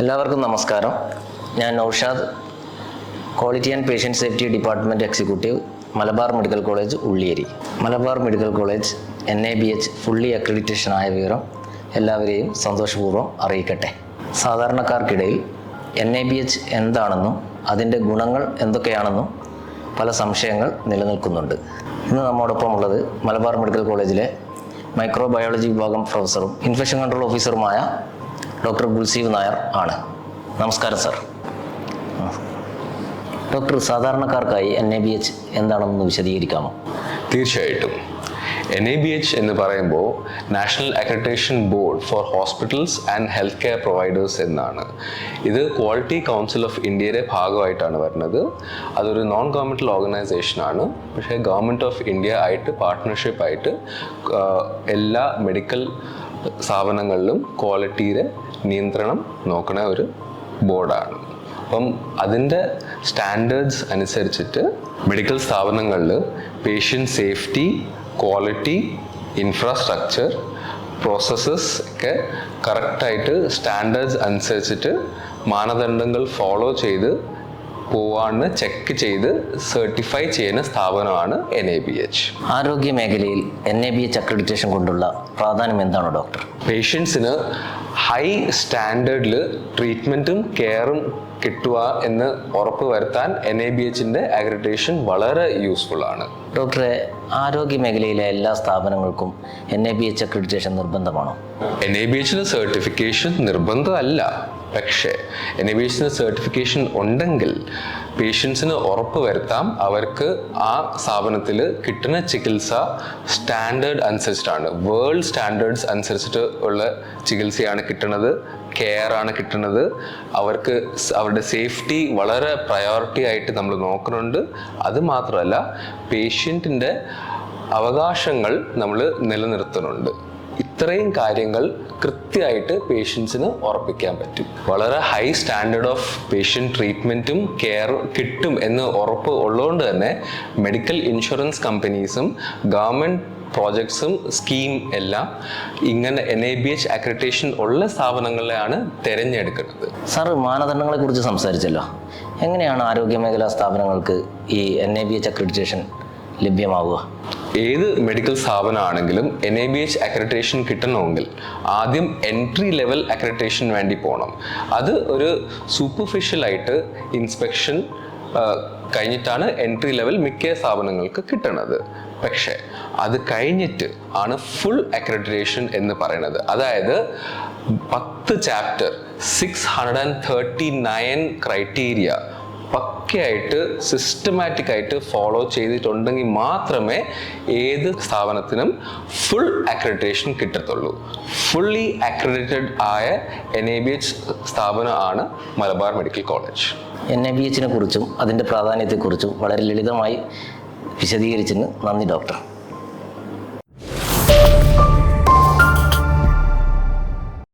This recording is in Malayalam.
എല്ലാവർക്കും നമസ്കാരം. ഞാൻ Naushad, quality and patient safety department executive, Malabar medical college, Ulliyeri. Malabar medical college NABH fully accreditation ആയ വിവരം എല്ലാവരെയും സന്തോഷപൂർവ്വം അറിയിക്കട്ടെ. സാധാരണക്കാർക്കിടയിൽ NABH എന്താണെന്നും അതിൻ്റെ ഗുണങ്ങൾ എന്തൊക്കെയാണെന്നും പല സംശയങ്ങൾ നിലനിൽക്കുന്നുണ്ട്. ഇന്ന് നമ്മോടൊപ്പം ഉള്ളത് മലബാർ മെഡിക്കൽ കോളേജിലെ മൈക്രോബയോളജി വിഭാഗം പ്രൊഫസറും ഇൻഫെക്ഷൻ കൺട്രോൾ ഓഫീസറുമായ ഡോക്ടർ ഗുൽസീവ് നായർ ആണ്. നമസ്കാരം സർ. ഡോക്ടർ, സാധാരണക്കാർക്കായി NABH എന്താണെന്ന് വിശദീകരിക്കാമോ? തീർച്ചയായിട്ടും. NABH എന്ന് പറയുമ്പോൾ national accreditation board for hospitals and health care providers എന്നാണ്. ഇത് ക്വാളിറ്റി കൗൺസിൽ ഓഫ് ഇന്ത്യയുടെ ഭാഗമായിട്ടാണ് വരുന്നത്. അതൊരു നോൺ ഗവൺമെൻറ്റൽ ഓർഗനൈസേഷനാണ്. പക്ഷേ ഗവൺമെൻറ് ഓഫ് ഇന്ത്യ ആയിട്ട് പാർട്ട്ണർഷിപ്പായിട്ട് എല്ലാ മെഡിക്കൽ സ്ഥാപനങ്ങളിലും ക്വാളിറ്റിയുടെ നിയന്ത്രണം നോക്കുന്ന ഒരു ബോർഡാണ്. അപ്പം അതിൻ്റെ സ്റ്റാൻഡേർഡ്സ് അനുസരിച്ചിട്ട് മെഡിക്കൽ സ്ഥാപനങ്ങളിൽ patient safety, quality, infrastructure, processes ഒക്കെ കറക്റ്റായിട്ട് സ്റ്റാൻഡേർഡ്സ് അനുസരിച്ചിട്ട് മാനദണ്ഡങ്ങൾ ഫോളോ ചെയ്ത് പോവാന്ന് ചെക്ക് ചെയ്ത് സർട്ടിഫൈ ചെയ്യുന്ന സ്ഥാപനമാണ് NABH. ആരോഗ്യ മേഖലയിൽ NABH അക്രഡിറ്റേഷൻ കൊണ്ടുള്ള പ്രാധാന്യം എന്താണ് ഡോക്ടർ? പേഷ്യൻസിന് ഹൈ സ്റ്റാൻഡേർഡിൽ ട്രീറ്റ്മെൻറ്റും കെയറും കിട്ടുക എന്ന് ഉറപ്പ് വരുത്താൻ NABHൻ്റെ അക്രഡിറ്റേഷൻ വളരെ യൂസ്ഫുൾ ആണ്. ഡോക്ടറെ, ആരോഗ്യ മേഖലയിലെ എല്ലാ സ്ഥാപനങ്ങൾക്കും NABH അക്രഡിറ്റേഷൻ നിർബന്ധമാണോ? NABHന് സർട്ടിഫിക്കേഷൻ നിർബന്ധമല്ല. പക്ഷേ NABHന് സർട്ടിഫിക്കേഷൻ ഉണ്ടെങ്കിൽ പേഷ്യൻസിന് ഉറപ്പ് വരുത്താം അവർക്ക് ആ സ്ഥാപനത്തിൽ കിട്ടുന്ന ചികിത്സ സ്റ്റാൻഡേർഡ് അനുസരിച്ചിട്ടാണ്, വേൾഡ് സ്റ്റാൻഡേർഡ്സ് അനുസരിച്ചിട്ട് ഉള്ള ചികിത്സയാണ് കിട്ടുന്നത്, കെയറാണ് കിട്ടുന്നത്. അവർക്ക് അവരുടെ സേഫ്റ്റി വളരെ പ്രയോറിറ്റി ആയിട്ട് നമ്മൾ നോക്കുന്നുണ്ട്. അത് മാത്രമല്ല, പേഷ്യൻറ്റിൻ്റെ അവകാശങ്ങൾ നമ്മൾ നിലനിർത്തുന്നുണ്ട്. ഇത്രയും കാര്യങ്ങൾ കൃത്യമായിട്ട് പേഷ്യൻസിന് ഉറപ്പിക്കാൻ പറ്റും. വളരെ ഹൈ സ്റ്റാൻഡേർഡ് ഓഫ് പേഷ്യൻ്റ് ട്രീറ്റ്മെൻറ്റും കെയറും കിട്ടും എന്ന് ഉറപ്പ് ഉള്ളതുകൊണ്ട് തന്നെ മെഡിക്കൽ ഇൻഷുറൻസ് കമ്പനീസും ഗവൺമെൻറ് പ്രോജക്ട്സും സ്കീം എല്ലാം ഇങ്ങനെ NABH അക്രഡിറ്റേഷൻ ഉള്ള സ്ഥാപനങ്ങളെയാണ് തിരഞ്ഞെടുക്കുന്നത്. സാർ, മാനദണ്ഡങ്ങളെ കുറിച്ച് സംസാരിച്ചല്ലോ. എങ്ങനെയാണ് ആരോഗ്യ മേഖലാ സ്ഥാപനങ്ങൾക്ക് ഈ NABH അക്രഡിറ്റേഷൻ ലഭ്യമാവുക? ഏത് മെഡിക്കൽ സ്ഥാപനമാണെങ്കിലും NABH അക്രഡിറ്റേഷൻ കിട്ടണമെങ്കിൽ ആദ്യം എൻട്രി ലെവൽ അക്രഡിറ്റേഷൻ വേണ്ടി പോകണം. അത് ഒരു സൂപ്പർഫിഷ്യലായിട്ട് ഇൻസ്പെക്ഷൻ കഴിഞ്ഞിട്ടാണ് എൻട്രി ലെവൽ മിക്ക സ്ഥാപനങ്ങൾക്ക് കിട്ടുന്നത്. പക്ഷേ അത് കഴിഞ്ഞിട്ട് ആണ് ഫുൾ അക്രഡിറ്റേഷൻ എന്ന് പറയുന്നത്. അതായത് 10 ചാപ്റ്റർ 639 ക്രൈറ്റീരിയ പക്കയായിട്ട് സിസ്റ്റമാറ്റിക് ആയിട്ട് ഫോളോ ചെയ്തിട്ടുണ്ടെങ്കിൽ മാത്രമേ ഏത് സ്ഥാപനത്തിനും ഫുൾ അക്രഡിറ്റേഷൻ കിട്ടത്തുള്ളൂ. ഫുള്ളി അക്രഡിറ്റഡ് ആയ NABH സ്ഥാപനമാണ് മലബാർ മെഡിക്കൽ കോളേജ്. NABHനെ കുറിച്ചും അതിൻ്റെ പ്രാധാന്യത്തെക്കുറിച്ചും വളരെ ലളിതമായി വിശദീകരിച്ചതിന് നന്ദി ഡോക്ടർ.